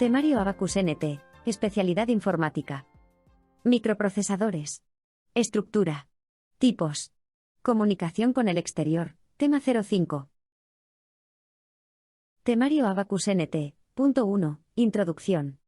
Temario Abacus NT, especialidad informática. Microprocesadores. Estructura. Tipos. Comunicación con el exterior, tema 05. Temario Abacus NT, punto 1, introducción.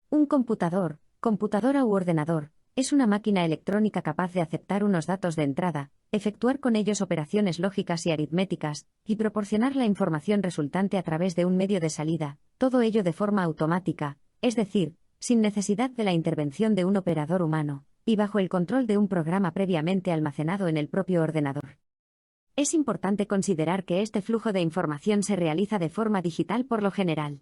Un computador, computadora u ordenador, es una máquina electrónica capaz de aceptar unos datos de entrada, efectuar con ellos operaciones lógicas y aritméticas, y proporcionar la información resultante a través de un medio de salida, todo ello de forma automática, es decir, sin necesidad de la intervención de un operador humano, y bajo el control de un programa previamente almacenado en el propio ordenador. Es importante considerar que este flujo de información se realiza de forma digital por lo general.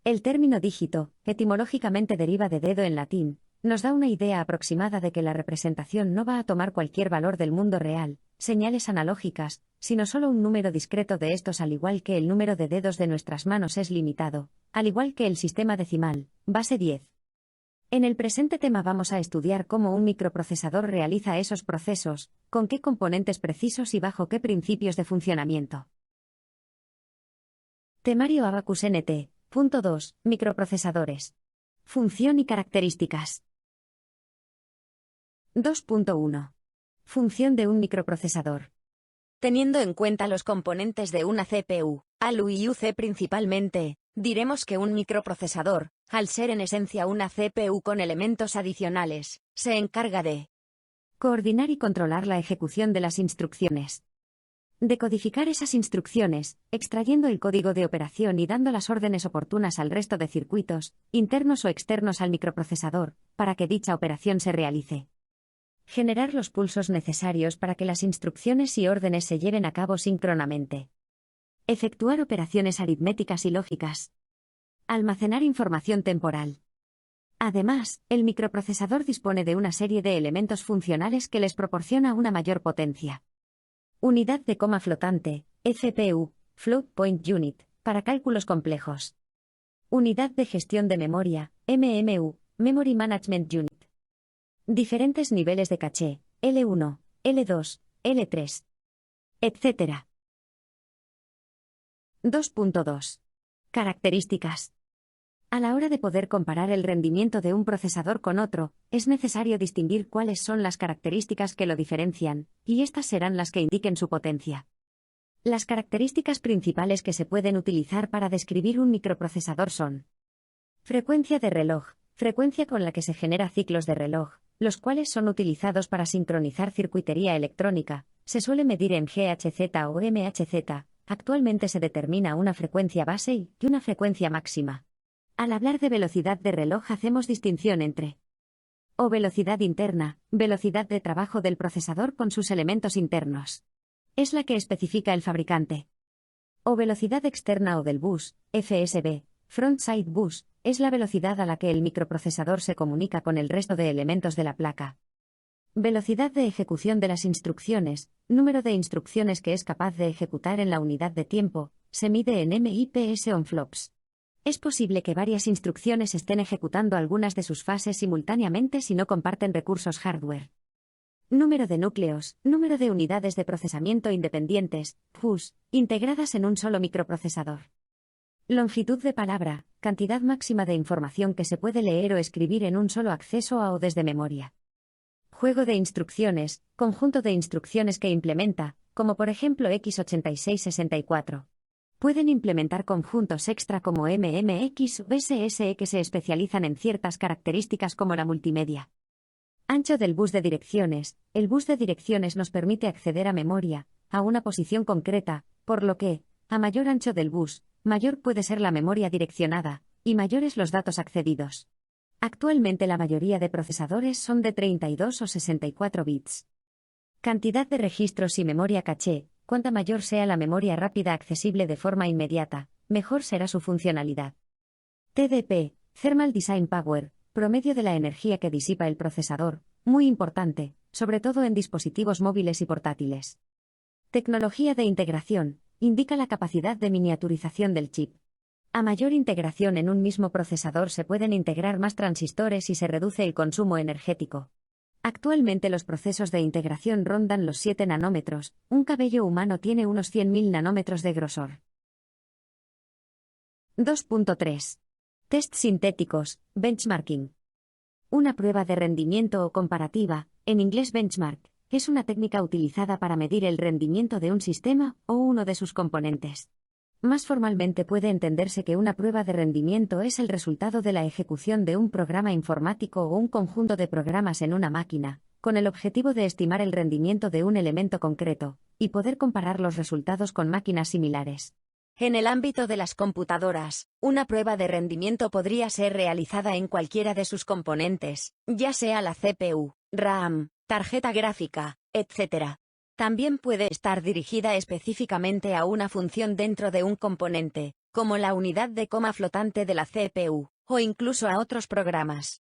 El término dígito, etimológicamente deriva de dedo en latín, nos da una idea aproximada de que la representación no va a tomar cualquier valor del mundo real, señales analógicas, sino solo un número discreto de estos, al igual que el número de dedos de nuestras manos es limitado, al igual que el sistema decimal, base 10. En el presente tema vamos a estudiar cómo un microprocesador realiza esos procesos, con qué componentes precisos y bajo qué principios de funcionamiento. Temario Abacus NT, punto 2, microprocesadores. Función y características. 2.1. Función de un microprocesador. Teniendo en cuenta los componentes de una CPU, ALU y UC principalmente, diremos que un microprocesador, al ser en esencia una CPU con elementos adicionales, se encarga de coordinar y controlar la ejecución de las instrucciones. Decodificar esas instrucciones, extrayendo el código de operación y dando las órdenes oportunas al resto de circuitos, internos o externos al microprocesador, para que dicha operación se realice. Generar los pulsos necesarios para que las instrucciones y órdenes se lleven a cabo síncronamente. Efectuar operaciones aritméticas y lógicas. Almacenar información temporal. Además, el microprocesador dispone de una serie de elementos funcionales que les proporciona una mayor potencia. Unidad de coma flotante, FPU, Float Point Unit, para cálculos complejos. Unidad de gestión de memoria, MMU, Memory Management Unit. Diferentes niveles de caché, L1, L2, L3, etc. 2.2. Características. A la hora de poder comparar el rendimiento de un procesador con otro, es necesario distinguir cuáles son las características que lo diferencian, y estas serán las que indiquen su potencia. Las características principales que se pueden utilizar para describir un microprocesador son: frecuencia de reloj, frecuencia con la que se genera ciclos de reloj, los cuales son utilizados para sincronizar circuitería electrónica, se suele medir en GHz o MHz, actualmente se determina una frecuencia base y una frecuencia máxima. Al hablar de velocidad de reloj hacemos distinción entre o velocidad interna, velocidad de trabajo del procesador con sus elementos internos. Es la que especifica el fabricante. O velocidad externa o del bus, FSB, Front Side Bus, es la velocidad a la que el microprocesador se comunica con el resto de elementos de la placa. Velocidad de ejecución de las instrucciones, número de instrucciones que es capaz de ejecutar en la unidad de tiempo, se mide en MIPS on flops. Es posible que varias instrucciones estén ejecutando algunas de sus fases simultáneamente si no comparten recursos hardware. Número de núcleos, número de unidades de procesamiento independientes, FUS, integradas en un solo microprocesador. Longitud de palabra, cantidad máxima de información que se puede leer o escribir en un solo acceso a o desde memoria. Juego de instrucciones, conjunto de instrucciones que implementa, como por ejemplo x86-64. Pueden implementar conjuntos extra como MMX o SSE que se especializan en ciertas características como la multimedia. Ancho del bus de direcciones. El bus de direcciones nos permite acceder a memoria, a una posición concreta, por lo que, a mayor ancho del bus, mayor puede ser la memoria direccionada, y mayores los datos accedidos. Actualmente la mayoría de procesadores son de 32 o 64 bits. Cantidad de registros y memoria caché. Cuanta mayor sea la memoria rápida accesible de forma inmediata, mejor será su funcionalidad. TDP, Thermal Design Power, promedio de la energía que disipa el procesador, muy importante, sobre todo en dispositivos móviles y portátiles. Tecnología de integración, indica la capacidad de miniaturización del chip. A mayor integración en un mismo procesador se pueden integrar más transistores y se reduce el consumo energético. Actualmente los procesos de integración rondan los 7 nanómetros, un cabello humano tiene unos 100.000 nanómetros de grosor. 2.3. Test sintéticos, benchmarking. Una prueba de rendimiento o comparativa, en inglés benchmark, es una técnica utilizada para medir el rendimiento de un sistema o uno de sus componentes. Más formalmente puede entenderse que una prueba de rendimiento es el resultado de la ejecución de un programa informático o un conjunto de programas en una máquina, con el objetivo de estimar el rendimiento de un elemento concreto, y poder comparar los resultados con máquinas similares. En el ámbito de las computadoras, una prueba de rendimiento podría ser realizada en cualquiera de sus componentes, ya sea la CPU, RAM, tarjeta gráfica, etc. También puede estar dirigida específicamente a una función dentro de un componente, como la unidad de coma flotante de la CPU, o incluso a otros programas.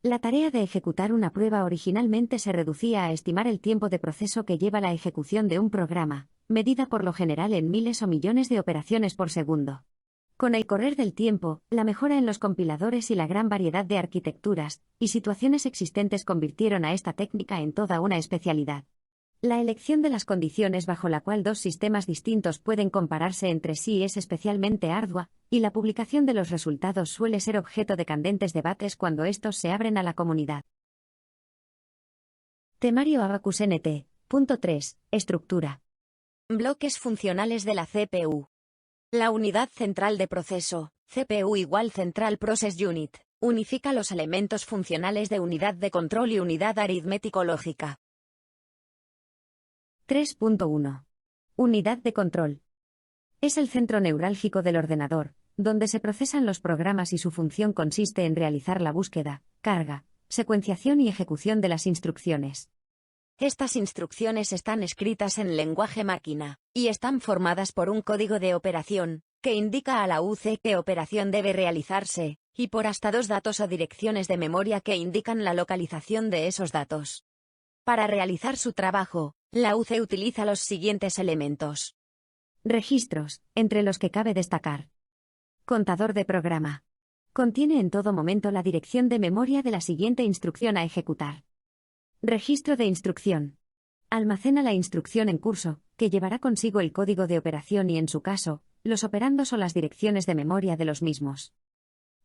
La tarea de ejecutar una prueba originalmente se reducía a estimar el tiempo de proceso que lleva la ejecución de un programa, medida por lo general en miles o millones de operaciones por segundo. Con el correr del tiempo, la mejora en los compiladores y la gran variedad de arquitecturas y situaciones existentes convirtieron a esta técnica en toda una especialidad. La elección de las condiciones bajo la cual dos sistemas distintos pueden compararse entre sí es especialmente ardua, y la publicación de los resultados suele ser objeto de candentes debates cuando estos se abren a la comunidad. Temario Abacus NT. Punto 3. Estructura. Bloques funcionales de la CPU. La unidad central de proceso, CPU igual Central Process Unit, unifica los elementos funcionales de unidad de control y unidad aritmético-lógica. 3.1. Unidad de control. Es el centro neurálgico del ordenador, donde se procesan los programas y su función consiste en realizar la búsqueda, carga, secuenciación y ejecución de las instrucciones. Estas instrucciones están escritas en lenguaje máquina, y están formadas por un código de operación, que indica a la UC qué operación debe realizarse, y por hasta dos datos o direcciones de memoria que indican la localización de esos datos. Para realizar su trabajo, la UC utiliza los siguientes elementos. Registros, entre los que cabe destacar. Contador de programa. Contiene en todo momento la dirección de memoria de la siguiente instrucción a ejecutar. Registro de instrucción. Almacena la instrucción en curso, que llevará consigo el código de operación y en su caso, los operandos o las direcciones de memoria de los mismos.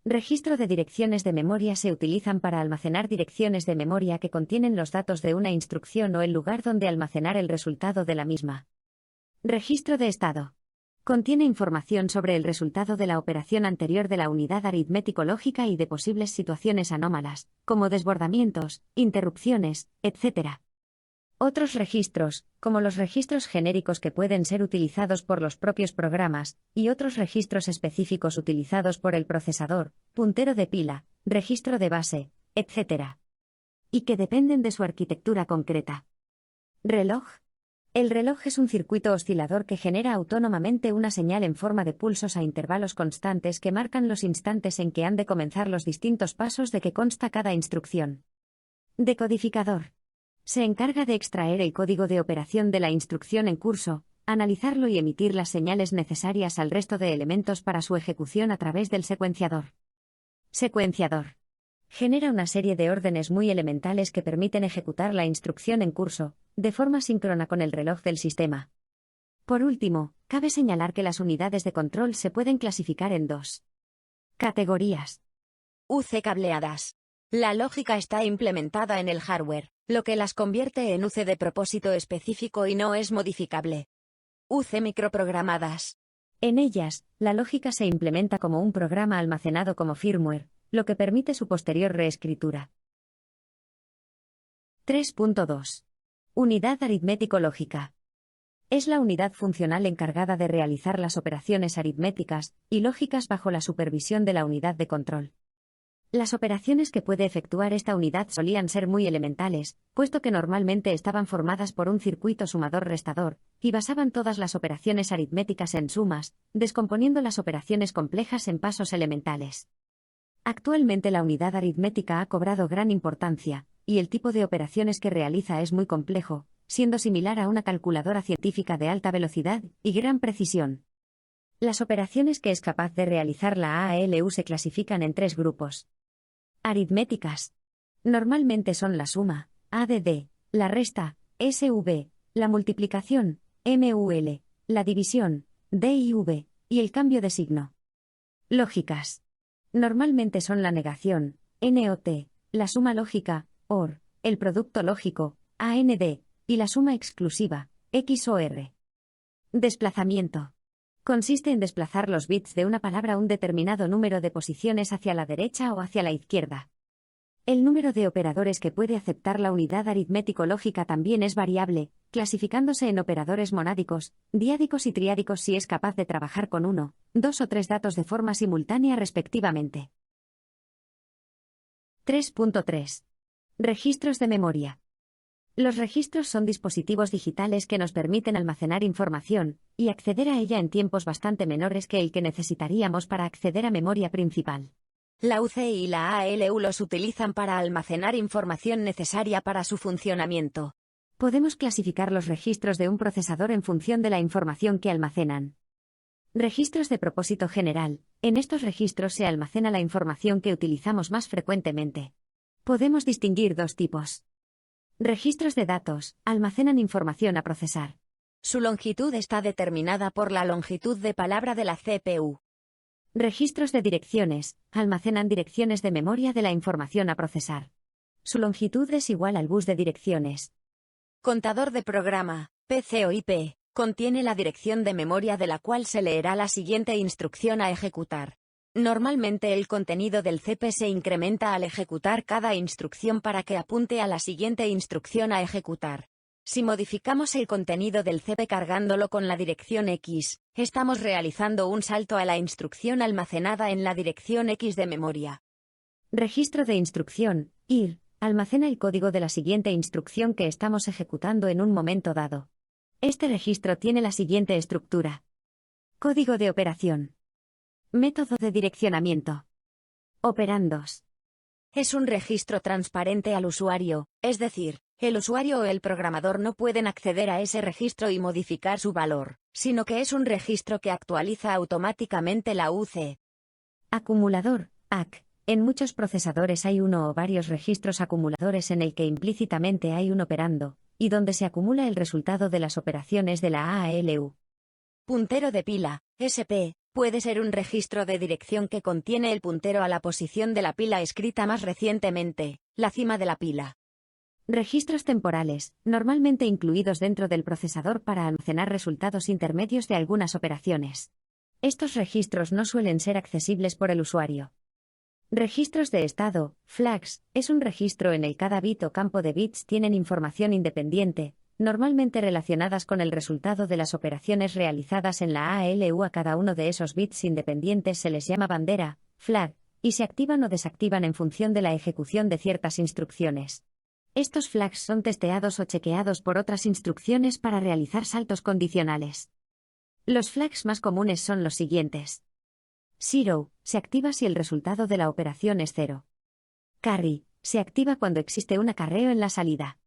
Registro de direcciones de memoria se utilizan para almacenar direcciones de memoria que contienen los datos de una instrucción o el lugar donde almacenar el resultado de la misma. Registro de estado. Contiene información sobre el resultado de la operación anterior de la unidad aritmético-lógica y de posibles situaciones anómalas, como desbordamientos, interrupciones, etc. Otros registros, como los registros genéricos que pueden ser utilizados por los propios programas, y otros registros específicos utilizados por el procesador, puntero de pila, registro de base, etc. Y que dependen de su arquitectura concreta. Reloj. El reloj es un circuito oscilador que genera autónomamente una señal en forma de pulsos a intervalos constantes que marcan los instantes en que han de comenzar los distintos pasos de que consta cada instrucción. Decodificador. Se encarga de extraer el código de operación de la instrucción en curso, analizarlo y emitir las señales necesarias al resto de elementos para su ejecución a través del secuenciador. Secuenciador. Genera una serie de órdenes muy elementales que permiten ejecutar la instrucción en curso, de forma síncrona con el reloj del sistema. Por último, cabe señalar que las unidades de control se pueden clasificar en dos categorías. UC cableadas. La lógica está implementada en el hardware, lo que las convierte en UC de propósito específico y no es modificable. UC microprogramadas. En ellas, la lógica se implementa como un programa almacenado como firmware, lo que permite su posterior reescritura. 3.2. Unidad aritmético-lógica. Es la unidad funcional encargada de realizar las operaciones aritméticas y lógicas bajo la supervisión de la unidad de control. Las operaciones que puede efectuar esta unidad solían ser muy elementales, puesto que normalmente estaban formadas por un circuito sumador-restador, y basaban todas las operaciones aritméticas en sumas, descomponiendo las operaciones complejas en pasos elementales. Actualmente la unidad aritmética ha cobrado gran importancia, y el tipo de operaciones que realiza es muy complejo, siendo similar a una calculadora científica de alta velocidad y gran precisión. Las operaciones que es capaz de realizar la ALU se clasifican en tres grupos. Aritméticas. Normalmente son la suma, ADD, la resta, SV, la multiplicación, MUL, la división, DIV, y el cambio de signo. Lógicas. Normalmente son la negación, NOT, la suma lógica, OR, el producto lógico, AND, y la suma exclusiva, XOR. Desplazamiento. Consiste en desplazar los bits de una palabra un determinado número de posiciones hacia la derecha o hacia la izquierda. El número de operadores que puede aceptar la unidad aritmético-lógica también es variable, clasificándose en operadores monádicos, diádicos y triádicos si es capaz de trabajar con 1, 2 o 3 datos de forma simultánea respectivamente. 3.3. Registros de memoria. Los registros son dispositivos digitales que nos permiten almacenar información y acceder a ella en tiempos bastante menores que el que necesitaríamos para acceder a memoria principal. La UC y la ALU los utilizan para almacenar información necesaria para su funcionamiento. Podemos clasificar los registros de un procesador en función de la información que almacenan. Registros de propósito general. En estos registros se almacena la información que utilizamos más frecuentemente. Podemos distinguir dos tipos. Registros de datos. Almacenan información a procesar. Su longitud está determinada por la longitud de palabra de la CPU. Registros de direcciones. Almacenan direcciones de memoria de la información a procesar. Su longitud es igual al bus de direcciones. Contador de programa, PC o IP, contiene la dirección de memoria de la cual se leerá la siguiente instrucción a ejecutar. Normalmente el contenido del CP se incrementa al ejecutar cada instrucción para que apunte a la siguiente instrucción a ejecutar. Si modificamos el contenido del CP cargándolo con la dirección X, estamos realizando un salto a la instrucción almacenada en la dirección X de memoria. Registro de instrucción, IR, almacena el código de la siguiente instrucción que estamos ejecutando en un momento dado. Este registro tiene la siguiente estructura. Código de operación. Método de direccionamiento. Operandos. Es un registro transparente al usuario, es decir, el usuario o el programador no pueden acceder a ese registro y modificar su valor, sino que es un registro que actualiza automáticamente la UC. Acumulador, AC. En muchos procesadores hay uno o varios registros acumuladores en el que implícitamente hay un operando, y donde se acumula el resultado de las operaciones de la ALU. Puntero de pila, SP, puede ser un registro de dirección que contiene el puntero a la posición de la pila escrita más recientemente, la cima de la pila. Registros temporales, normalmente incluidos dentro del procesador para almacenar resultados intermedios de algunas operaciones. Estos registros no suelen ser accesibles por el usuario. Registros de estado, flags, es un registro en el que cada bit o campo de bits tienen información independiente, normalmente relacionadas con el resultado de las operaciones realizadas en la ALU. A cada uno de esos bits independientes se les llama bandera, flag, y se activan o desactivan en función de la ejecución de ciertas instrucciones. Estos flags son testeados o chequeados por otras instrucciones para realizar saltos condicionales. Los flags más comunes son los siguientes. Zero, se activa si el resultado de la operación es 0. Carry, se activa cuando existe un acarreo en la salida.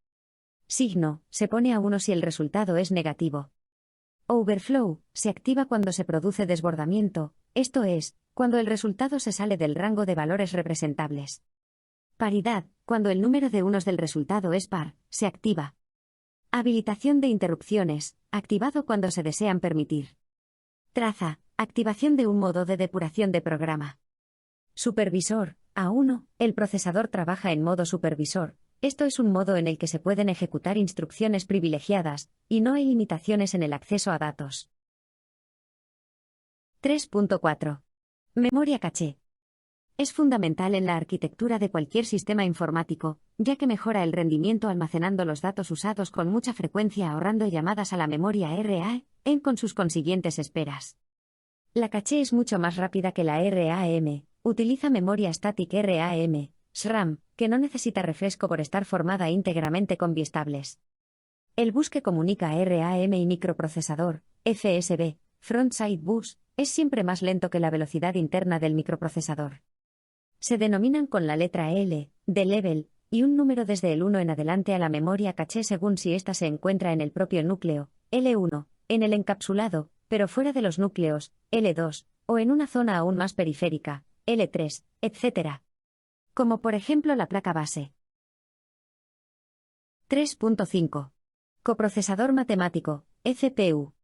Signo, se pone a 1 si el resultado es negativo. Overflow, se activa cuando se produce desbordamiento, esto es, cuando el resultado se sale del rango de valores representables. Paridad, cuando el número de unos del resultado es par, se activa. Habilitación de interrupciones, activado cuando se desean permitir. Traza, activación de un modo de depuración de programa. Supervisor, A1, el procesador trabaja en modo supervisor. Esto es un modo en el que se pueden ejecutar instrucciones privilegiadas, y no hay limitaciones en el acceso a datos. 3.4. Memoria caché. Es fundamental en la arquitectura de cualquier sistema informático, ya que mejora el rendimiento almacenando los datos usados con mucha frecuencia ahorrando llamadas a la memoria RAM, con sus consiguientes esperas. La caché es mucho más rápida que la RAM, utiliza memoria static RAM, SRAM, que no necesita refresco por estar formada íntegramente con biestables. El bus que comunica RAM y microprocesador, FSB, Frontside Bus, es siempre más lento que la velocidad interna del microprocesador. Se denominan con la letra L, de level, y un número desde el 1 en adelante a la memoria caché según si ésta se encuentra en el propio núcleo, L1, en el encapsulado, pero fuera de los núcleos, L2, o en una zona aún más periférica, L3, etc. Como por ejemplo la placa base. 3.5. Coprocesador matemático, CPU.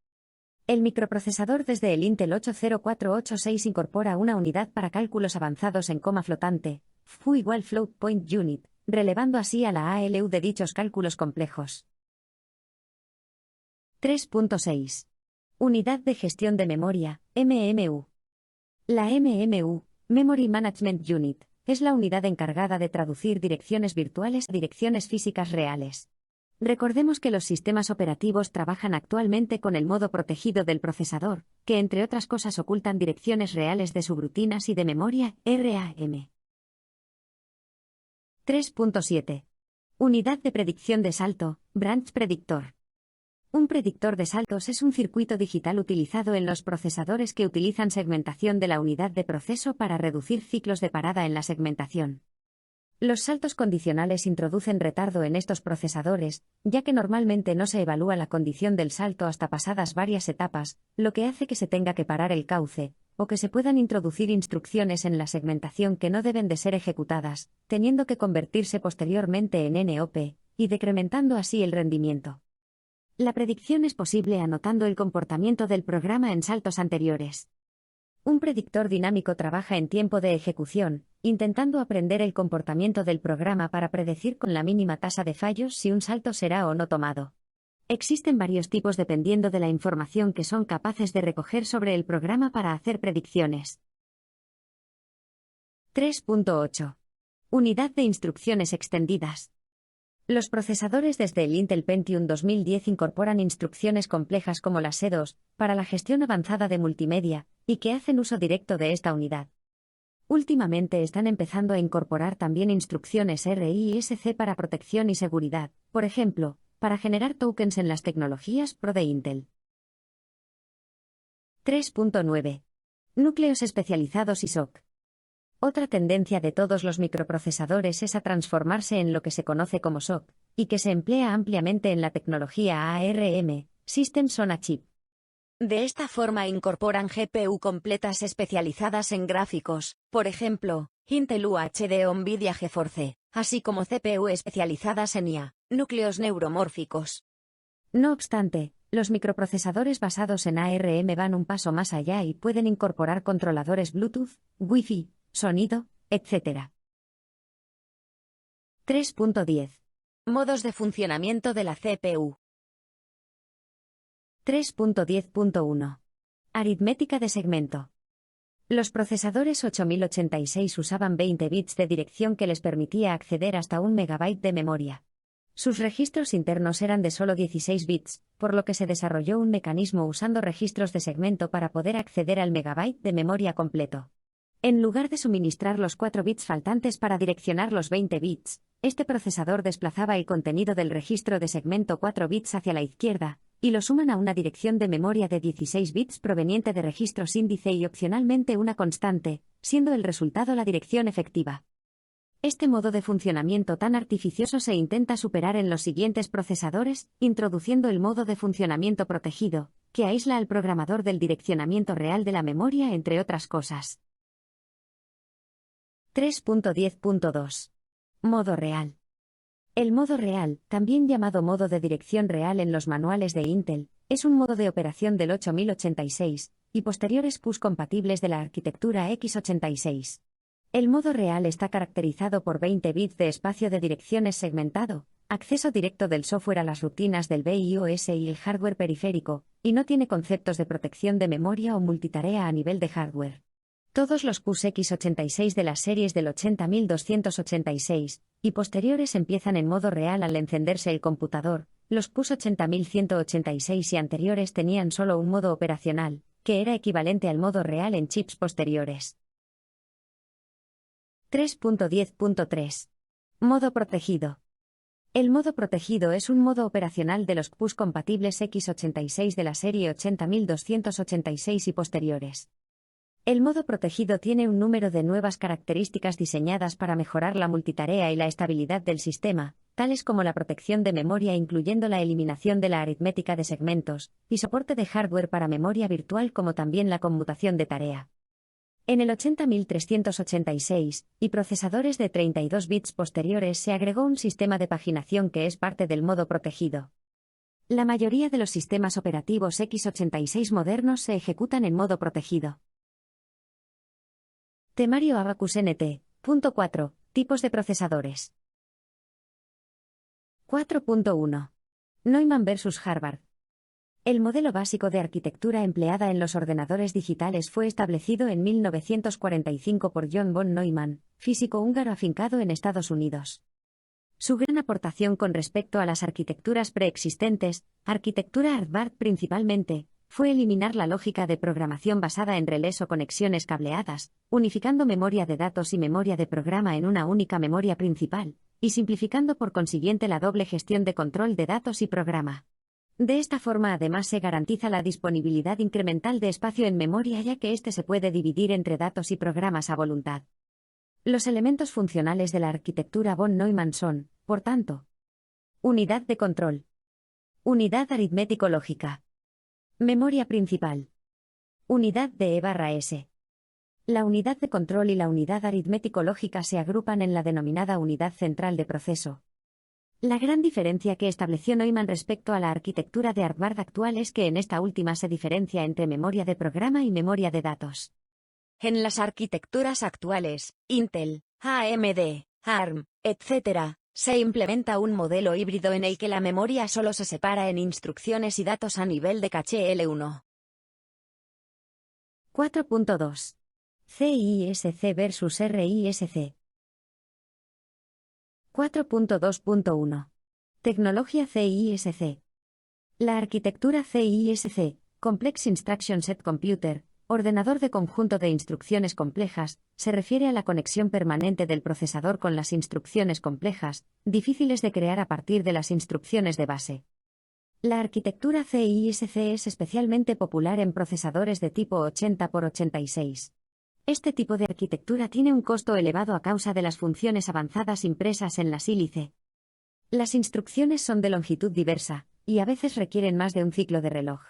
El microprocesador desde el Intel 80486 incorpora una unidad para cálculos avanzados en coma flotante, FU = Float Point Unit, relevando así a la ALU de dichos cálculos complejos. 3.6. Unidad de gestión de memoria, MMU. La MMU, Memory Management Unit, es la unidad encargada de traducir direcciones virtuales a direcciones físicas reales. Recordemos que los sistemas operativos trabajan actualmente con el modo protegido del procesador, que entre otras cosas ocultan direcciones reales de subrutinas y de memoria, RAM. 3.7. Unidad de predicción de salto, Branch Predictor. Un predictor de saltos es un circuito digital utilizado en los procesadores que utilizan segmentación de la unidad de proceso para reducir ciclos de parada en la segmentación. Los saltos condicionales introducen retardo en estos procesadores, ya que normalmente no se evalúa la condición del salto hasta pasadas varias etapas, lo que hace que se tenga que parar el cauce, o que se puedan introducir instrucciones en la segmentación que no deben de ser ejecutadas, teniendo que convertirse posteriormente en NOP, y decrementando así el rendimiento. La predicción es posible anotando el comportamiento del programa en saltos anteriores. Un predictor dinámico trabaja en tiempo de ejecución, intentando aprender el comportamiento del programa para predecir con la mínima tasa de fallos si un salto será o no tomado. Existen varios tipos dependiendo de la información que son capaces de recoger sobre el programa para hacer predicciones. 3.8. Unidad de instrucciones extendidas. Los procesadores desde el Intel Pentium 2010 incorporan instrucciones complejas como las E2, para la gestión avanzada de multimedia, y que hacen uso directo de esta unidad. Últimamente están empezando a incorporar también instrucciones RI y SC para protección y seguridad, por ejemplo, para generar tokens en las tecnologías Pro de Intel. 3.9. Núcleos especializados y SOC. Otra tendencia de todos los microprocesadores es a transformarse en lo que se conoce como SOC, y que se emplea ampliamente en la tecnología ARM, Systems on a Chip. De esta forma incorporan GPU completas especializadas en gráficos, por ejemplo, Intel UHD o Nvidia GeForce, así como CPU especializadas en IA, núcleos neuromórficos. No obstante, los microprocesadores basados en ARM van un paso más allá y pueden incorporar controladores Bluetooth, Wi-Fi, sonido, etc. 3.10. Modos de funcionamiento de la CPU. 3.10.1. Aritmética de segmento. Los procesadores 8086 usaban 20 bits de dirección que les permitía acceder hasta 1 MB de memoria. Sus registros internos eran de solo 16 bits, por lo que se desarrolló un mecanismo usando registros de segmento para poder acceder al megabyte de memoria completo. En lugar de suministrar los 4 bits faltantes para direccionar los 20 bits, este procesador desplazaba el contenido del registro de segmento 4 bits hacia la izquierda, y lo suman a una dirección de memoria de 16 bits proveniente de registros índice y opcionalmente una constante, siendo el resultado la dirección efectiva. Este modo de funcionamiento tan artificioso se intenta superar en los siguientes procesadores, introduciendo el modo de funcionamiento protegido, que aísla al programador del direccionamiento real de la memoria, entre otras cosas. 3.10.2. Modo real. El modo real, también llamado modo de dirección real en los manuales de Intel, es un modo de operación del 8086 y posteriores PUS compatibles de la arquitectura x86. El modo real está caracterizado por 20 bits de espacio de direcciones segmentado, acceso directo del software a las rutinas del BIOS y el hardware periférico, y no tiene conceptos de protección de memoria o multitarea a nivel de hardware. Todos los PUS x86 de las series del 80286 y posteriores empiezan en modo real al encenderse el computador. Los PUS 80186 y anteriores tenían solo un modo operacional, que era equivalente al modo real en chips posteriores. 3.10.3. Modo protegido. El modo protegido es un modo operacional de los PUS compatibles x86 de la serie 80286 y posteriores. El modo protegido tiene un número de nuevas características diseñadas para mejorar la multitarea y la estabilidad del sistema, tales como la protección de memoria incluyendo la eliminación de la aritmética de segmentos, y soporte de hardware para memoria virtual como también la conmutación de tarea. En el 80386 y procesadores de 32 bits posteriores se agregó un sistema de paginación que es parte del modo protegido. La mayoría de los sistemas operativos x86 modernos se ejecutan en modo protegido. Temario Abacus NT. Punto 4. Tipos de procesadores. 4.1. Neumann vs. Harvard. El modelo básico de arquitectura empleada en los ordenadores digitales fue establecido en 1945 por John von Neumann, físico húngaro afincado en Estados Unidos. Su gran aportación con respecto a las arquitecturas preexistentes, arquitectura Harvard principalmente, fue eliminar la lógica de programación basada en relés o conexiones cableadas, unificando memoria de datos y memoria de programa en una única memoria principal, y simplificando por consiguiente la doble gestión de control de datos y programa. De esta forma además se garantiza la disponibilidad incremental de espacio en memoria ya que éste se puede dividir entre datos y programas a voluntad. Los elementos funcionales de la arquitectura von Neumann son, por tanto, unidad de control, unidad aritmético-lógica, memoria principal, unidad de E/S. La unidad de control y la unidad aritmético-lógica se agrupan en la denominada unidad central de proceso. La gran diferencia que estableció Neumann respecto a la arquitectura de Harvard actual es que en esta última se diferencia entre memoria de programa y memoria de datos. En las arquitecturas actuales, Intel, AMD, ARM, etc., se implementa un modelo híbrido en el que la memoria solo se separa en instrucciones y datos a nivel de caché L1. 4.2. CISC versus RISC. 4.2.1. Tecnología CISC. La arquitectura CISC, Complex Instruction Set Computer, ordenador de conjunto de instrucciones complejas, se refiere a la conexión permanente del procesador con las instrucciones complejas, difíciles de crear a partir de las instrucciones de base. La arquitectura CISC es especialmente popular en procesadores de tipo 80x86. Este tipo de arquitectura tiene un costo elevado a causa de las funciones avanzadas impresas en la sílice. Las instrucciones son de longitud diversa, y a veces requieren más de un ciclo de reloj.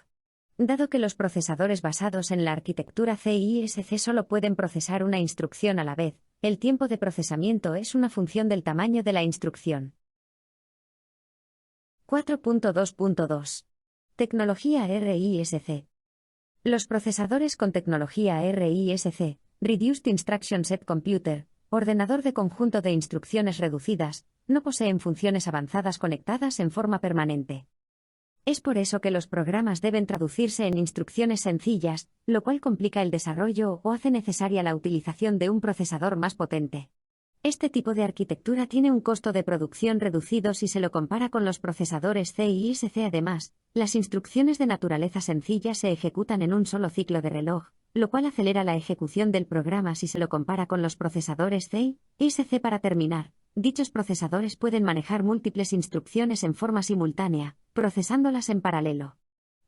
Dado que los procesadores basados en la arquitectura CISC solo pueden procesar una instrucción a la vez, el tiempo de procesamiento es una función del tamaño de la instrucción. 4.2.2. Tecnología RISC. Los procesadores con tecnología RISC, Reduced Instruction Set Computer, ordenador de conjunto de instrucciones reducidas, no poseen funciones avanzadas conectadas en forma permanente. Es por eso que los programas deben traducirse en instrucciones sencillas, lo cual complica el desarrollo o hace necesaria la utilización de un procesador más potente. Este tipo de arquitectura tiene un costo de producción reducido si se lo compara con los procesadores CISC. Además, las instrucciones de naturaleza sencilla se ejecutan en un solo ciclo de reloj, lo cual acelera la ejecución del programa si se lo compara con los procesadores CISC. Para terminar, dichos procesadores pueden manejar múltiples instrucciones en forma simultánea, procesándolas en paralelo.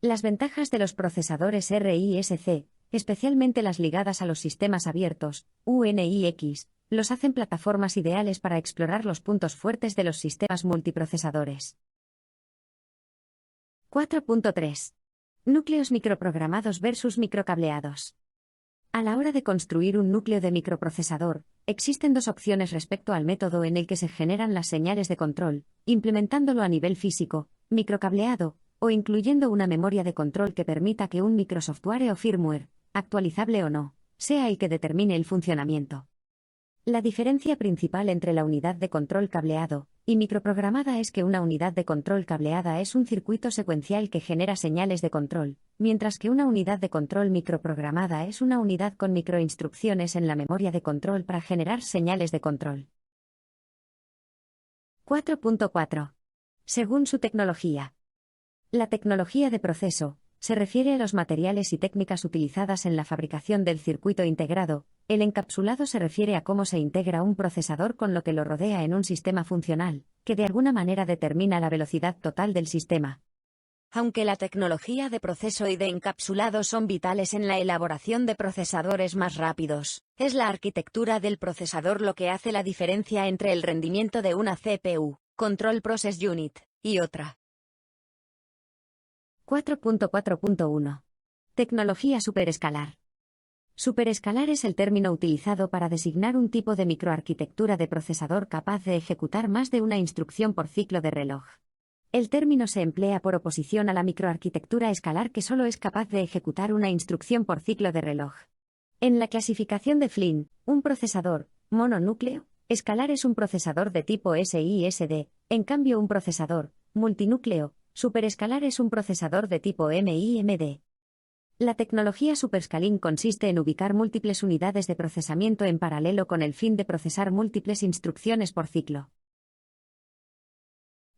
Las ventajas de los procesadores RISC, especialmente las ligadas a los sistemas abiertos, UNIX, los hacen plataformas ideales para explorar los puntos fuertes de los sistemas multiprocesadores. 4.3. Núcleos microprogramados versus microcableados. A la hora de construir un núcleo de microprocesador, existen dos opciones respecto al método en el que se generan las señales de control, implementándolo a nivel físico, microcableado, o incluyendo una memoria de control que permita que un microsoftware o firmware, actualizable o no, sea el que determine el funcionamiento. La diferencia principal entre la unidad de control cableado y microprogramada es que una unidad de control cableada es un circuito secuencial que genera señales de control, mientras que una unidad de control microprogramada es una unidad con microinstrucciones en la memoria de control para generar señales de control. 4.4. Según su tecnología. La tecnología de proceso se refiere a los materiales y técnicas utilizadas en la fabricación del circuito integrado. El encapsulado se refiere a cómo se integra un procesador con lo que lo rodea en un sistema funcional, que de alguna manera determina la velocidad total del sistema. Aunque la tecnología de proceso y de encapsulado son vitales en la elaboración de procesadores más rápidos, es la arquitectura del procesador lo que hace la diferencia entre el rendimiento de una CPU, Control Process Unit, y otra. 4.4.1. Tecnología superescalar. Superescalar es el término utilizado para designar un tipo de microarquitectura de procesador capaz de ejecutar más de una instrucción por ciclo de reloj. El término se emplea por oposición a la microarquitectura escalar que solo es capaz de ejecutar una instrucción por ciclo de reloj. En la clasificación de Flynn, un procesador mononúcleo escalar es un procesador de tipo SISD, en cambio un procesador multinúcleo superescalar es un procesador de tipo MIMD. La tecnología superscaling consiste en ubicar múltiples unidades de procesamiento en paralelo con el fin de procesar múltiples instrucciones por ciclo.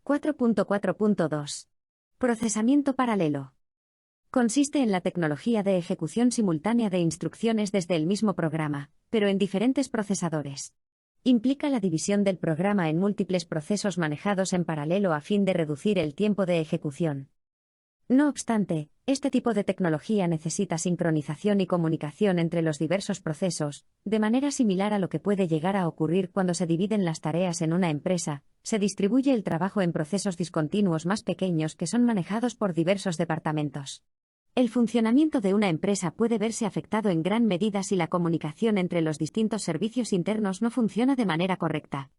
4.4.2. Procesamiento paralelo. Consiste en la tecnología de ejecución simultánea de instrucciones desde el mismo programa, pero en diferentes procesadores. Implica la división del programa en múltiples procesos manejados en paralelo a fin de reducir el tiempo de ejecución. No obstante, este tipo de tecnología necesita sincronización y comunicación entre los diversos procesos, de manera similar a lo que puede llegar a ocurrir cuando se dividen las tareas en una empresa, se distribuye el trabajo en procesos discontinuos más pequeños que son manejados por diversos departamentos. El funcionamiento de una empresa puede verse afectado en gran medida si la comunicación entre los distintos servicios internos no funciona de manera correcta.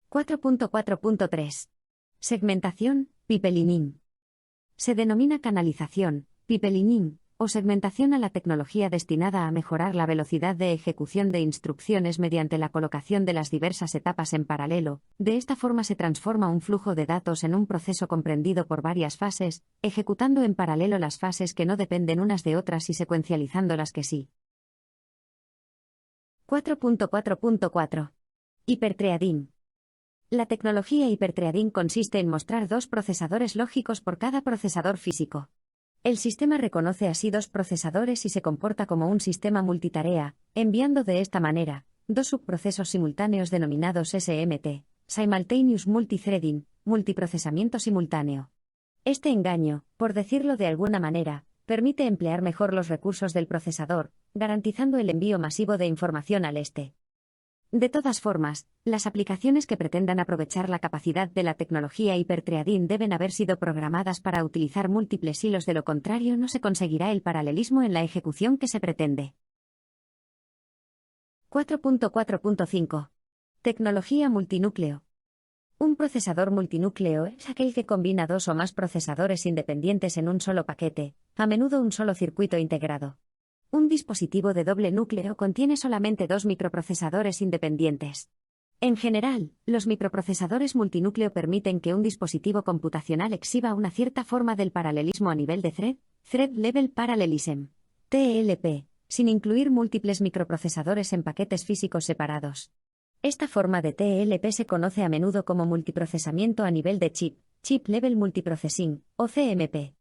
4.4.3. Segmentación, pipelining. Se denomina canalización, pipelining, o segmentación a la tecnología destinada a mejorar la velocidad de ejecución de instrucciones mediante la colocación de las diversas etapas en paralelo. De esta forma se transforma un flujo de datos en un proceso comprendido por varias fases, ejecutando en paralelo las fases que no dependen unas de otras y secuencializando las que sí. 4.4.4. Hiperthreading. La tecnología hiperthreading consiste en mostrar dos procesadores lógicos por cada procesador físico. El sistema reconoce así dos procesadores y se comporta como un sistema multitarea, enviando de esta manera dos subprocesos simultáneos denominados SMT, Simultaneous Multithreading, multiprocesamiento simultáneo. Este engaño, por decirlo de alguna manera, permite emplear mejor los recursos del procesador, garantizando el envío masivo de información al este. De todas formas, las aplicaciones que pretendan aprovechar la capacidad de la tecnología hiperthreading deben haber sido programadas para utilizar múltiples hilos, de lo contrario no se conseguirá el paralelismo en la ejecución que se pretende. 4.4.5. Tecnología multinúcleo. Un procesador multinúcleo es aquel que combina dos o más procesadores independientes en un solo paquete, a menudo un solo circuito integrado. Un dispositivo de doble núcleo contiene solamente dos microprocesadores independientes. En general, los microprocesadores multinúcleo permiten que un dispositivo computacional exhiba una cierta forma del paralelismo a nivel de Thread Level Parallelism, TLP, sin incluir múltiples microprocesadores en paquetes físicos separados. Esta forma de TLP se conoce a menudo como multiprocesamiento a nivel de Chip Level Multiprocessing, o CMP.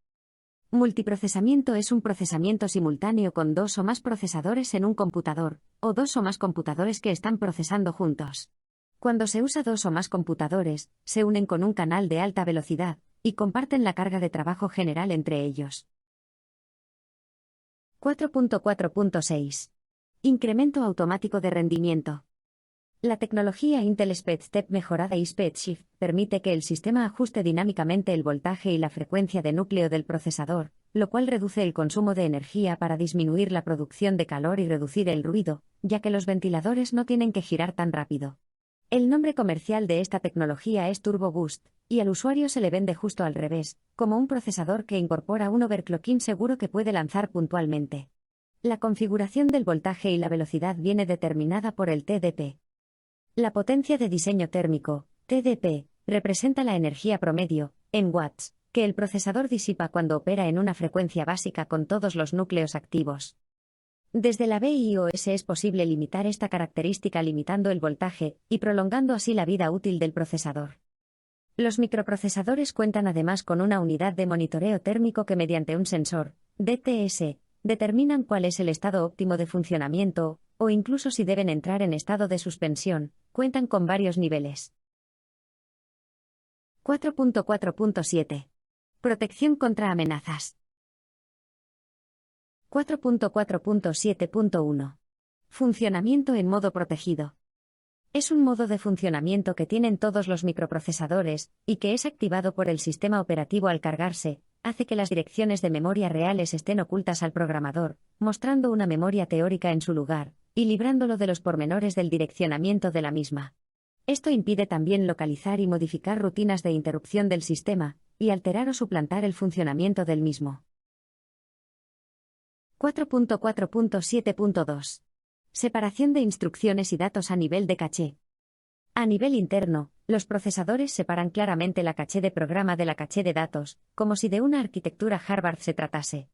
Multiprocesamiento es un procesamiento simultáneo con dos o más procesadores en un computador, o dos o más computadores que están procesando juntos. Cuando se usa dos o más computadores, se unen con un canal de alta velocidad, y comparten la carga de trabajo general entre ellos. 4.4.6. Incremento automático de rendimiento. La tecnología Intel SpeedStep mejorada y SpeedShift permite que el sistema ajuste dinámicamente el voltaje y la frecuencia de núcleo del procesador, lo cual reduce el consumo de energía para disminuir la producción de calor y reducir el ruido, ya que los ventiladores no tienen que girar tan rápido. El nombre comercial de esta tecnología es Turbo Boost, y al usuario se le vende justo al revés, como un procesador que incorpora un overclocking seguro que puede lanzar puntualmente. La configuración del voltaje y la velocidad viene determinada por el TDP. La potencia de diseño térmico, TDP, representa la energía promedio, en watts, que el procesador disipa cuando opera en una frecuencia básica con todos los núcleos activos. Desde la BIOS es posible limitar esta característica limitando el voltaje y prolongando así la vida útil del procesador. Los microprocesadores cuentan además con una unidad de monitoreo térmico que mediante un sensor, DTS, determinan cuál es el estado óptimo de funcionamiento, o incluso si deben entrar en estado de suspensión, cuentan con varios niveles. 4.4.7. Protección contra amenazas. 4.4.7.1. Funcionamiento en modo protegido. Es un modo de funcionamiento que tienen todos los microprocesadores, y que es activado por el sistema operativo al cargarse, hace que las direcciones de memoria reales estén ocultas al programador, mostrando una memoria teórica en su lugar, y librándolo de los pormenores del direccionamiento de la misma. Esto impide también localizar y modificar rutinas de interrupción del sistema, y alterar o suplantar el funcionamiento del mismo. 4.4.7.2. Separación de instrucciones y datos a nivel de caché. A nivel interno, los procesadores separan claramente la caché de programa de la caché de datos, como si de una arquitectura Harvard se tratase.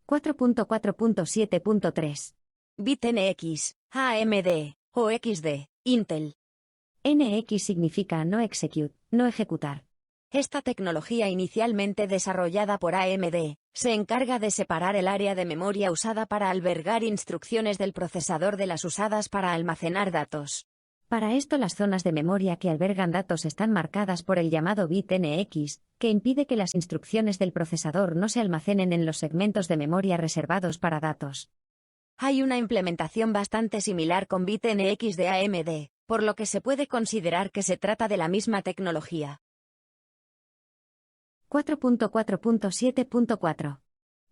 4.4.7.3. Bit NX, AMD, o XD, Intel. NX significa no execute, no ejecutar. Esta tecnología inicialmente desarrollada por AMD, se encarga de separar el área de memoria usada para albergar instrucciones del procesador de las usadas para almacenar datos. Para esto las zonas de memoria que albergan datos están marcadas por el llamado bit NX, que impide que las instrucciones del procesador no se almacenen en los segmentos de memoria reservados para datos. Hay una implementación bastante similar con bit NX de AMD, por lo que se puede considerar que se trata de la misma tecnología. 4.4.7.4.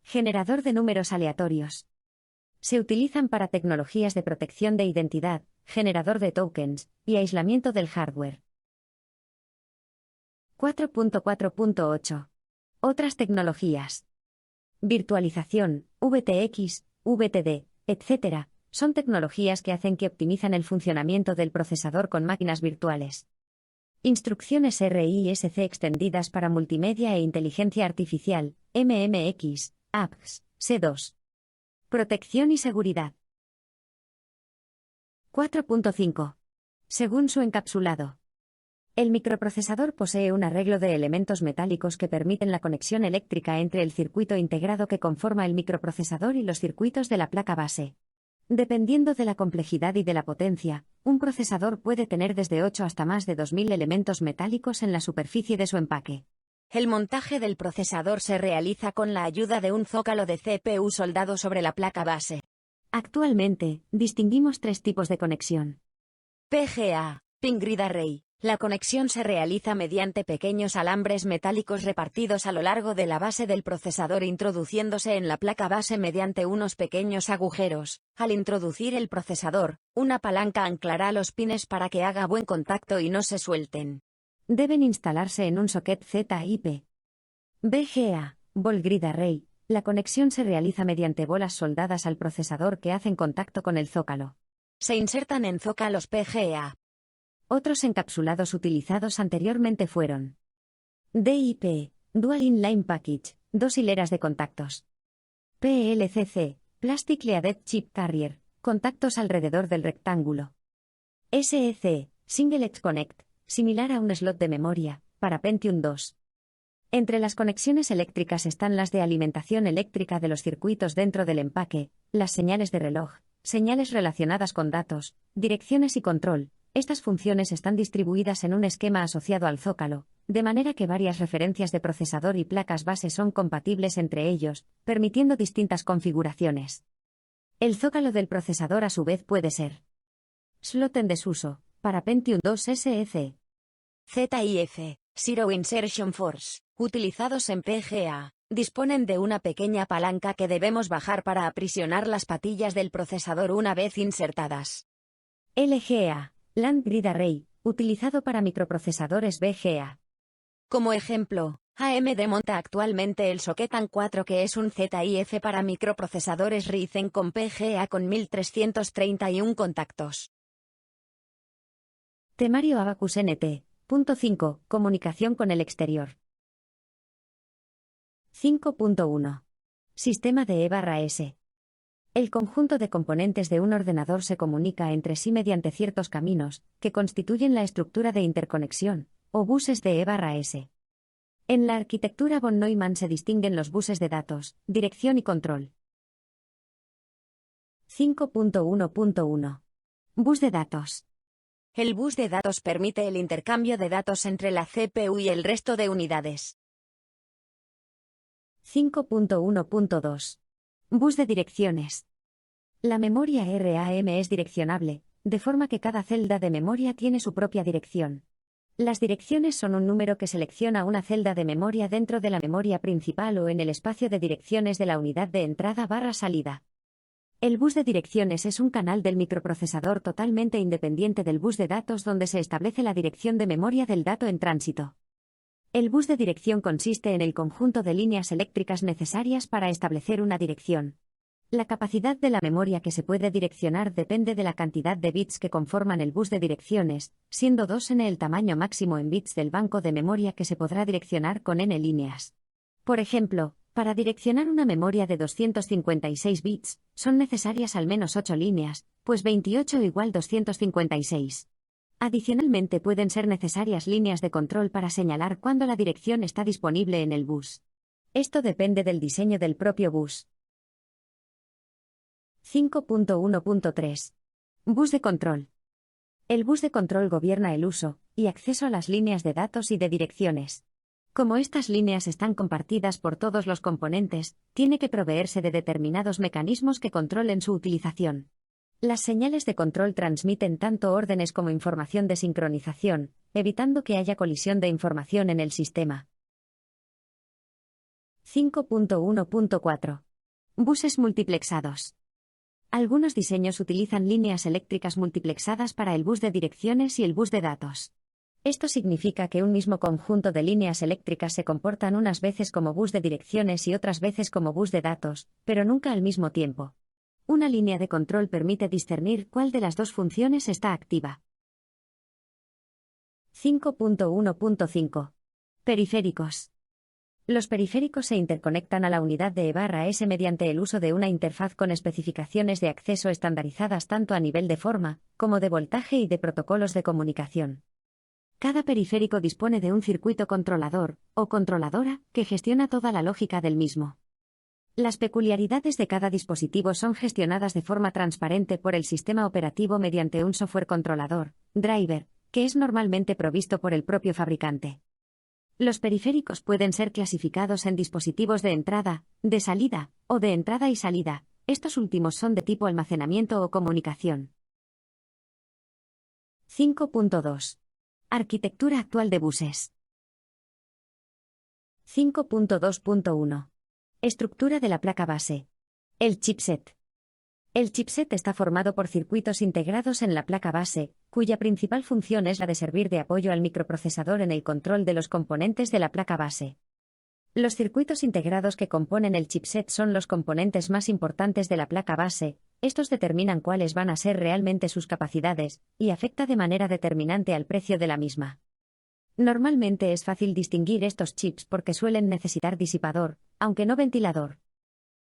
Generador de números aleatorios. Se utilizan para tecnologías de protección de identidad, generador de tokens, y aislamiento del hardware. 4.4.8. Otras tecnologías. Virtualización, VTX, VTD, etc., son tecnologías que hacen que optimizan el funcionamiento del procesador con máquinas virtuales. Instrucciones RISC extendidas para multimedia e inteligencia artificial, MMX, apps, C2. Protección y seguridad. 4.5. Según su encapsulado. El microprocesador posee un arreglo de elementos metálicos que permiten la conexión eléctrica entre el circuito integrado que conforma el microprocesador y los circuitos de la placa base. Dependiendo de la complejidad y de la potencia, un procesador puede tener desde 8 hasta más de 2000 elementos metálicos en la superficie de su empaque. El montaje del procesador se realiza con la ayuda de un zócalo de CPU soldado sobre la placa base. Actualmente, distinguimos tres tipos de conexión. PGA, Pin Grid Array. La conexión se realiza mediante pequeños alambres metálicos repartidos a lo largo de la base del procesador introduciéndose en la placa base mediante unos pequeños agujeros. Al introducir el procesador, una palanca anclará los pines para que haga buen contacto y no se suelten. Deben instalarse en un socket ZIP. BGA, Ball Grid Array. La conexión se realiza mediante bolas soldadas al procesador que hacen contacto con el zócalo. Se insertan en zócalos PGA. Otros encapsulados utilizados anteriormente fueron DIP, Dual Inline Package, 2 hileras de contactos. PLCC, Plastic Leaded Chip Carrier, contactos alrededor del rectángulo. SEC, Single Edge Connect, similar a un slot de memoria, para Pentium 2. Entre las conexiones eléctricas están las de alimentación eléctrica de los circuitos dentro del empaque, las señales de reloj, señales relacionadas con datos, direcciones y control. Estas funciones están distribuidas en un esquema asociado al zócalo, de manera que varias referencias de procesador y placas base son compatibles entre ellos, permitiendo distintas configuraciones. El zócalo del procesador a su vez puede ser slot en desuso, para Pentium 2 SEC. ZIF, Zero Insertion Force, utilizados en PGA, disponen de una pequeña palanca que debemos bajar para aprisionar las patillas del procesador una vez insertadas. LGA, Land Grid Array, utilizado para microprocesadores BGA. Como ejemplo, AMD monta actualmente el Socket AM4 que es un ZIF para microprocesadores Ryzen con PGA con 1331 contactos. Temario Abacus NT. Punto 5. Comunicación con el exterior. 5.1. Sistema de E/S. El conjunto de componentes de un ordenador se comunica entre sí mediante ciertos caminos, que constituyen la estructura de interconexión, o buses de E/S. En la arquitectura von Neumann se distinguen los buses de datos, dirección y control. 5.1.1. Bus de datos. El bus de datos permite el intercambio de datos entre la CPU y el resto de unidades. 5.1.2. Bus de direcciones. La memoria RAM es direccionable, de forma que cada celda de memoria tiene su propia dirección. Las direcciones son un número que selecciona una celda de memoria dentro de la memoria principal o en el espacio de direcciones de la unidad de entrada/salida. El bus de direcciones es un canal del microprocesador totalmente independiente del bus de datos donde se establece la dirección de memoria del dato en tránsito. El bus de dirección consiste en el conjunto de líneas eléctricas necesarias para establecer una dirección. La capacidad de la memoria que se puede direccionar depende de la cantidad de bits que conforman el bus de direcciones, siendo 2n el tamaño máximo en bits del banco de memoria que se podrá direccionar con n líneas. Por ejemplo, para direccionar una memoria de 256 bits, son necesarias al menos 8 líneas, pues 28 igual 256. Adicionalmente pueden ser necesarias líneas de control para señalar cuándo la dirección está disponible en el bus. Esto depende del diseño del propio bus. 5.1.3. Bus de control. El bus de control gobierna el uso y acceso a las líneas de datos y de direcciones. Como estas líneas están compartidas por todos los componentes, tiene que proveerse de determinados mecanismos que controlen su utilización. Las señales de control transmiten tanto órdenes como información de sincronización, evitando que haya colisión de información en el sistema. 5.1.4. Buses multiplexados. Algunos diseños utilizan líneas eléctricas multiplexadas para el bus de direcciones y el bus de datos. Esto significa que un mismo conjunto de líneas eléctricas se comportan unas veces como bus de direcciones y otras veces como bus de datos, pero nunca al mismo tiempo. Una línea de control permite discernir cuál de las dos funciones está activa. 5.1.5. Periféricos. Los periféricos se interconectan a la unidad de E/S mediante el uso de una interfaz con especificaciones de acceso estandarizadas tanto a nivel de forma, como de voltaje y de protocolos de comunicación. Cada periférico dispone de un circuito controlador, o controladora, que gestiona toda la lógica del mismo. Las peculiaridades de cada dispositivo son gestionadas de forma transparente por el sistema operativo mediante un software controlador, driver, que es normalmente provisto por el propio fabricante. Los periféricos pueden ser clasificados en dispositivos de entrada, de salida, o de entrada y salida. Estos últimos son de tipo almacenamiento o comunicación. 5.2. Arquitectura actual de buses. 5.2.1. Estructura de la placa base. El chipset. El chipset está formado por circuitos integrados en la placa base, cuya principal función es la de servir de apoyo al microprocesador en el control de los componentes de la placa base. Los circuitos integrados que componen el chipset son los componentes más importantes de la placa base. Estos determinan cuáles van a ser realmente sus capacidades, y afecta de manera determinante al precio de la misma. Normalmente es fácil distinguir estos chips porque suelen necesitar disipador, aunque no ventilador.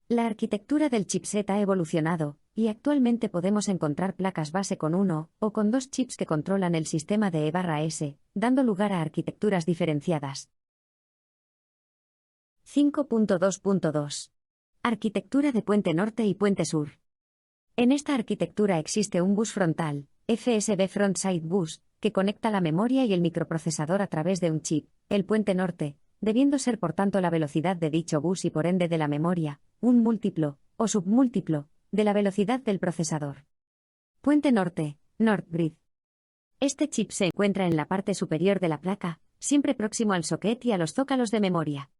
La arquitectura del chipset ha evolucionado, y actualmente podemos encontrar placas base con uno o con dos chips que controlan el sistema de E/S, dando lugar a arquitecturas diferenciadas. 5.2.2. Arquitectura de puente norte y puente sur. En esta arquitectura existe un bus frontal, FSB Frontside Bus, que conecta la memoria y el microprocesador a través de un chip, el puente norte, debiendo ser por tanto la velocidad de dicho bus y por ende de la memoria, un múltiplo, o submúltiplo, de la velocidad del procesador. Puente norte, North Grid. Este chip se encuentra en la parte superior de la placa, siempre próximo al socket y a los zócalos de memoria.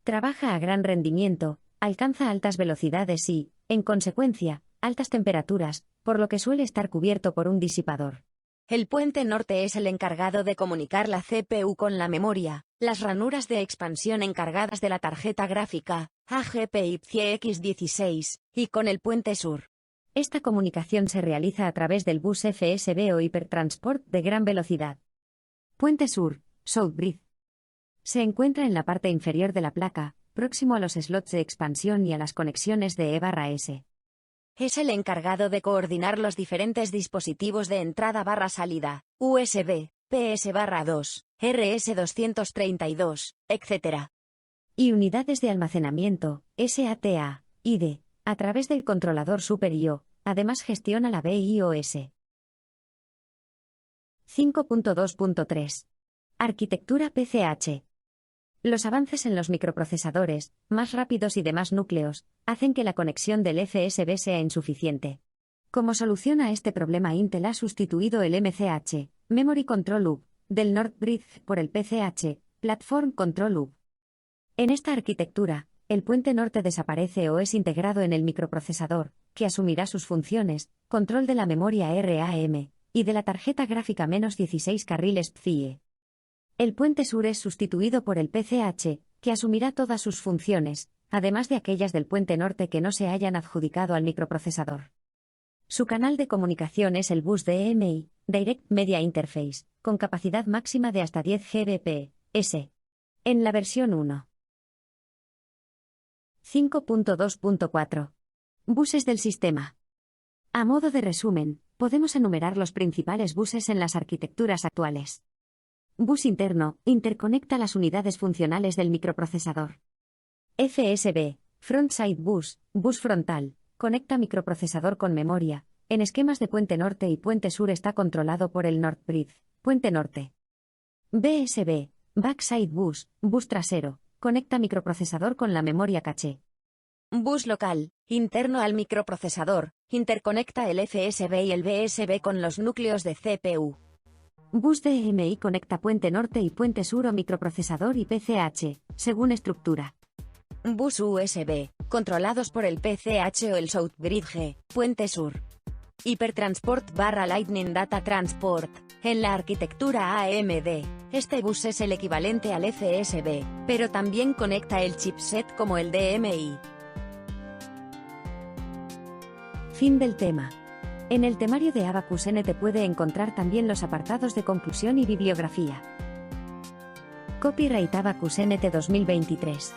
Trabaja a gran rendimiento, alcanza altas velocidades y, en consecuencia, altas temperaturas, por lo que suele estar cubierto por un disipador. El puente norte es el encargado de comunicar la CPU con la memoria, las ranuras de expansión encargadas de la tarjeta gráfica, AGP X16, y con el puente sur. Esta comunicación se realiza a través del bus FSB o hipertransport de gran velocidad. Puente sur, South Bridge. Se encuentra en la parte inferior de la placa, próximo a los slots de expansión y a las conexiones de E/S. Es el encargado de coordinar los diferentes dispositivos de entrada/salida, USB, PS/2, RS232, etc. Y unidades de almacenamiento, SATA, ID, a través del controlador Super I/O, además gestiona la BIOS. 5.2.3. Arquitectura PCH. Los avances en los microprocesadores, más rápidos y de más núcleos, hacen que la conexión del FSB sea insuficiente. Como solución a este problema, Intel ha sustituido el MCH, Memory Control Loop, del North Bridge por el PCH, Platform Control Loop. En esta arquitectura, el puente norte desaparece o es integrado en el microprocesador, que asumirá sus funciones, control de la memoria RAM, y de la tarjeta gráfica -16 carriles PCIe. El puente sur es sustituido por el PCH, que asumirá todas sus funciones, además de aquellas del puente norte que no se hayan adjudicado al microprocesador. Su canal de comunicación es el bus DMI, Direct Media Interface, con capacidad máxima de hasta 10 Gbps. En la versión 1. 5.2.4. Buses del sistema. A modo de resumen, podemos enumerar los principales buses en las arquitecturas actuales. Bus interno, interconecta las unidades funcionales del microprocesador. FSB, Front-Side Bus, bus frontal, conecta microprocesador con memoria. En esquemas de puente norte y puente sur está controlado por el North Bridge, puente norte. BSB, Backside Bus, bus trasero, conecta microprocesador con la memoria caché. Bus local, interno al microprocesador, interconecta el FSB y el BSB con los núcleos de CPU. Bus DMI conecta puente norte y puente sur o microprocesador y PCH, según estructura. Bus USB, controlados por el PCH o el Southbridge, puente sur. Hypertransport/Lightning Data Transport. En la arquitectura AMD, este bus es el equivalente al FSB, pero también conecta el chipset como el DMI. Fin del tema. En el temario de Abacus NT puede encontrar también los apartados de conclusión y bibliografía. Copyright Abacus NT 2023.